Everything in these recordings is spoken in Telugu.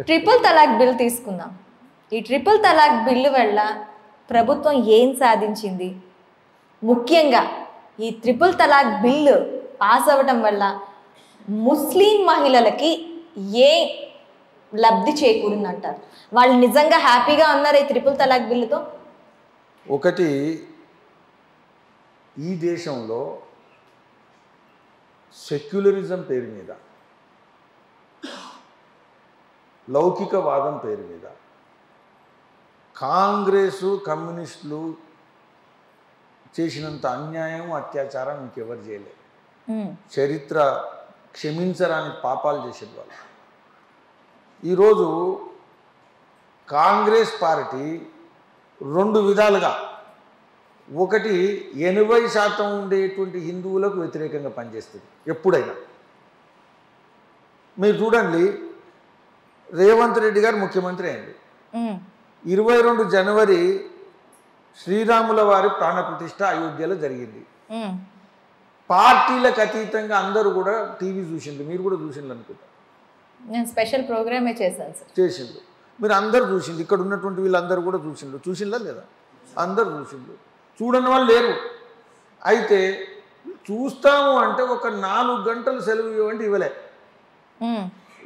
ట్రిపుల్ తలాక్ బిల్ తీసుకుందాం. ఈ ట్రిపుల్ తలాక్ బిల్లు వల్ల ప్రభుత్వం ఏం సాధించింది? ముఖ్యంగా ఈ ట్రిపుల్ తలాక్ బిల్లు పాస్ అవ్వడం వల్ల ముస్లిం మహిళలకి ఏ లబ్ధి చేకూరిందంటారు? వాళ్ళు నిజంగా హ్యాపీగా ఉన్నారు ఈ ట్రిపుల్ తలాక్ బిల్లుతో? ఒకటి, ఈ దేశంలో సెక్యులరిజం పేరు మీద, లౌకికవాదం పేరు మీద కాంగ్రెసు కమ్యూనిస్టులు చేసినంత అన్యాయం అత్యాచారం ఇంకెవరు చేయలేదు. చరిత్ర క్షమించరాని పాపాలు చేసేది వాళ్ళు. ఈరోజు కాంగ్రెస్ పార్టీ రెండు విధాలుగా, ఒకటి 80% ఉండేటువంటి హిందువులకు వ్యతిరేకంగా పనిచేస్తుంది. ఎప్పుడైనా మీరు చూడండి, రేవంత్ రెడ్డి గారు ముఖ్యమంత్రి అయింది. 22 జనవరి శ్రీరాముల వారి ప్రాణప్రతిష్ఠ అయోధ్యలో జరిగింది. పార్టీలకు అతీతంగా అందరూ కూడా టీవీ చూసిండ్రు. మీరు కూడా చూసిండ్రు అనుకుంటా. నేను స్పెషల్ ప్రోగ్రామే చేశాను సార్. చేసిండ్రు, మీరు అందరు చూసిండ్రు. ఇక్కడ ఉన్నటువంటి వీళ్ళందరూ కూడా చూసిండ్రు. చూసిండ్రా లేదా? అందరు చూసిండ్రు. చూడని వాళ్ళు లేరు. అయితే చూస్తాము అంటే ఒక 4 గంటలు సెలవు ఇవ్వండి, ఇవ్వలే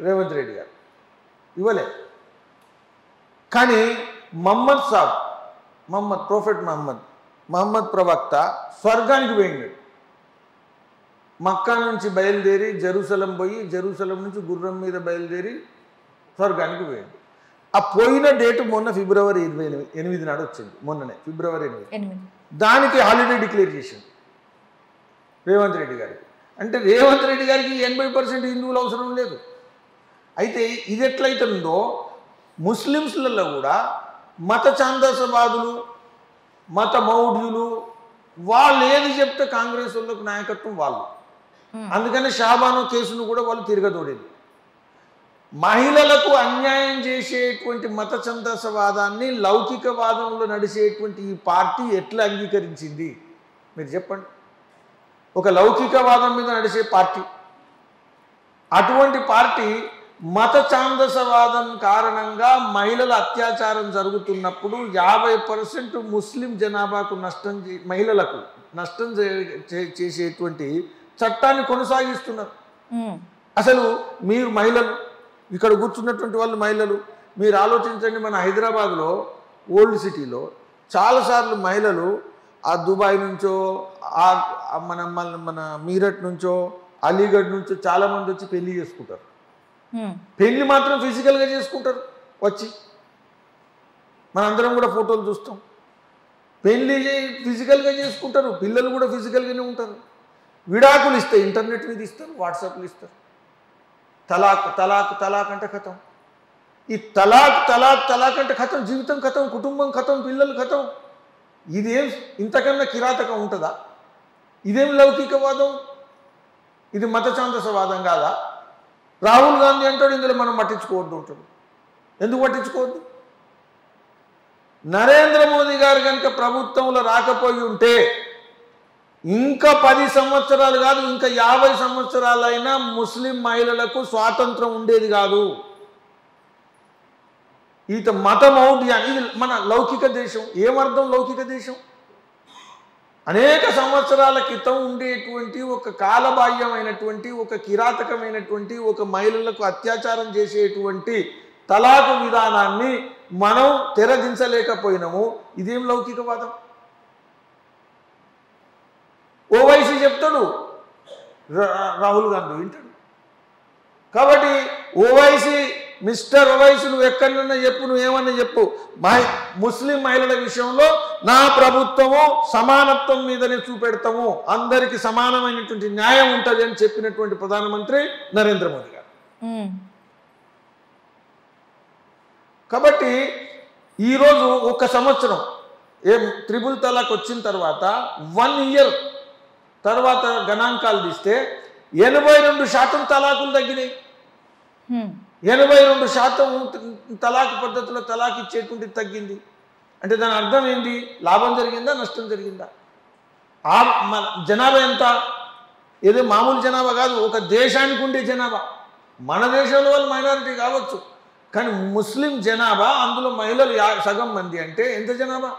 రేవంత్ రెడ్డి గారు, ఇవ్వలే. కానీ మహమ్మద్ సాబ్, ప్రొఫెట్ మహమ్మద్ ప్రవక్త స్వర్గానికి పోయింది. మక్కా నుంచి బయలుదేరి జెరూసలం పోయి, జెరూసలం నుంచి గుర్రం మీద బయలుదేరి స్వర్గానికి పోయింది. ఆ పోయిన డేటు మొన్న ఫిబ్రవరి 28 నాడు వచ్చింది. మొన్ననే ఫిబ్రవరి 8. దానికి హాలిడే డిక్లేర్ చేసింది రేవంత్ రెడ్డి గారికి. అంటే రేవంత్ రెడ్డి గారికి 80% హిందువులు అవసరం లేదు. అయితే ఇది ఎట్లయితుందో ముస్లిమ్స్లలో కూడా మత ఛాందసవాదులు, మత మౌఢ్యులు, వాళ్ళు ఏది చెప్తే కాంగ్రెస్ వాళ్ళకు నాయకత్వం వాళ్ళు. అందుకని షాబాను కేసును కూడా వాళ్ళు తిరగదోడింది. మహిళలకు అన్యాయం చేసేటువంటి మత ఛందసవాదాన్ని లౌకికవాదంలో నడిచేటువంటి ఈ పార్టీ ఎట్లా అంగీకరించింది మీరు చెప్పండి? ఒక లౌకికవాదం మీద నడిచే పార్టీ, అటువంటి పార్టీ మత ఛాందసవాదం కారణంగా మహిళల అత్యాచారం జరుగుతున్నప్పుడు 50% ముస్లిం జనాభాకు మహిళలకు నష్టం చేసేటువంటి చట్టాన్ని కొనసాగిస్తున్నారు. అసలు మీరు మహిళలు, ఇక్కడ కూర్చున్నటువంటి వాళ్ళు మహిళలు, మీరు ఆలోచించండి. మన హైదరాబాద్లో ఓల్డ్ సిటీలో చాలాసార్లు మహిళలు ఆ దుబాయ్ నుంచో, మన మీరట్ నుంచో, అలీగఢ్ నుంచో చాలామంది వచ్చి పెళ్లి చేసుకుంటారు. పెళ్లి మాత్రం ఫిజికల్గా చేసుకుంటారు వచ్చి. మనందరం కూడా ఫోటోలు చూస్తాం. పెళ్లి ఫిజికల్గా చేసుకుంటారు, పిల్లలు కూడా ఫిజికల్గానే ఉంటారు. విడాకులు ఇస్తే ఇంటర్నెట్ మీద ఇస్తారు, వాట్సాప్లు ఇస్తారు. తలాక్ తలాక్ తలాక్ అంటే కథం. ఈ తలాక్ తలాక్ తలాక్ అంటే కథం, జీవితం కథం, కుటుంబం కథం, పిల్లలు కథం. ఇదేం ఇంతకన్నా కిరాతకం ఉంటుందా? ఇదేం లౌకికవాదం? ఇది మత ఛాందసవాదం కాదా? రాహుల్ గాంధీ అంటాడు ఇందులో మనం పట్టించుకోవద్దు అంటాడు. ఎందుకు పట్టించుకోవద్దు? నరేంద్ర మోదీ గారు కనుక ప్రభుత్వంలో రాకపోయి ఉంటే ఇంకా 10 సంవత్సరాలు కాదు, ఇంకా 50 సంవత్సరాలైనా ముస్లిం మహిళలకు స్వాతంత్రం ఉండేది కాదు. ఈత మతమౌఢ్యాన్ని, ఇది మన లౌకిక దేశం. ఏమర్థం లౌకిక దేశం? అనేక సంవత్సరాల క్రితం ఉండేటువంటి ఒక కాలబాహ్యమైనటువంటి, ఒక కిరాతకమైనటువంటి, ఒక మహిళలకు అత్యాచారం చేసేటువంటి తలాకు విధానాన్ని మనం తెరదించలేకపోయినాము. ఇదేం లౌకికవాదం? ఓవైసీ చెప్తాడు, రాహుల్ గాంధీ వింటాడు. కాబట్టి ఓవైసీ, మిస్టర్ ఓవైసీ, నువ్వు ఎక్కడన్నా చెప్పు, నువ్వేమన్నా చెప్పు, ముస్లిం మహిళల విషయంలో నా ప్రభుత్వము సమానత్వం మీదనే చూపెడతాము, అందరికీ సమానమైనటువంటి న్యాయం ఉంటుంది అని చెప్పినటువంటి ప్రధానమంత్రి నరేంద్ర మోదీ గారు. కాబట్టి ఈరోజు ఒక సంవత్సరం ట్రిపుల్ తలాక్ వచ్చిన తర్వాత 1 ఇయర్ తర్వాత గణాంకాలు తీస్తే 82% తలాకులు తగ్గినాయి. 82% తలాక్ పద్ధతిలో తలాక్ ఇచ్చేటువంటిది తగ్గింది. అంటే దాని అర్థం ఏంటి? లాభం జరిగిందా, నష్టం జరిగిందా? జనాభా ఎంత? ఏదో మామూలు జనాభా కాదు, ఒక దేశానికి ఉండే జనాభా. మన దేశంలో వాళ్ళు మైనారిటీ కావచ్చు, కానీ ముస్లిం జనాభా అందులో మహిళలు సగం మంది అంటే ఎంత జనాభా?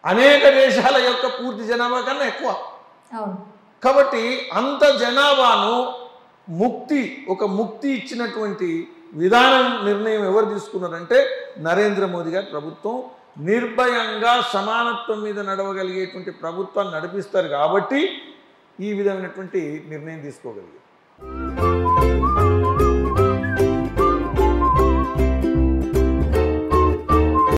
అనేక దేశాల యొక్క పూర్తి జనాభా కన్నా ఎక్కువ. కాబట్టి అంత జనాభాను ఒక ముక్తి ఇచ్చినటువంటి విధానం నిర్ణయం ఎవరు తీసుకున్నారంటే నరేంద్ర మోదీ గారి ప్రభుత్వం. నిర్భయంగా సమానత్వం మీద నడవగలిగేటువంటి ప్రభుత్వాన్ని నడిపిస్తారు కాబట్టి ఈ విధమైనటువంటి నిర్ణయం తీసుకోగలిగారు.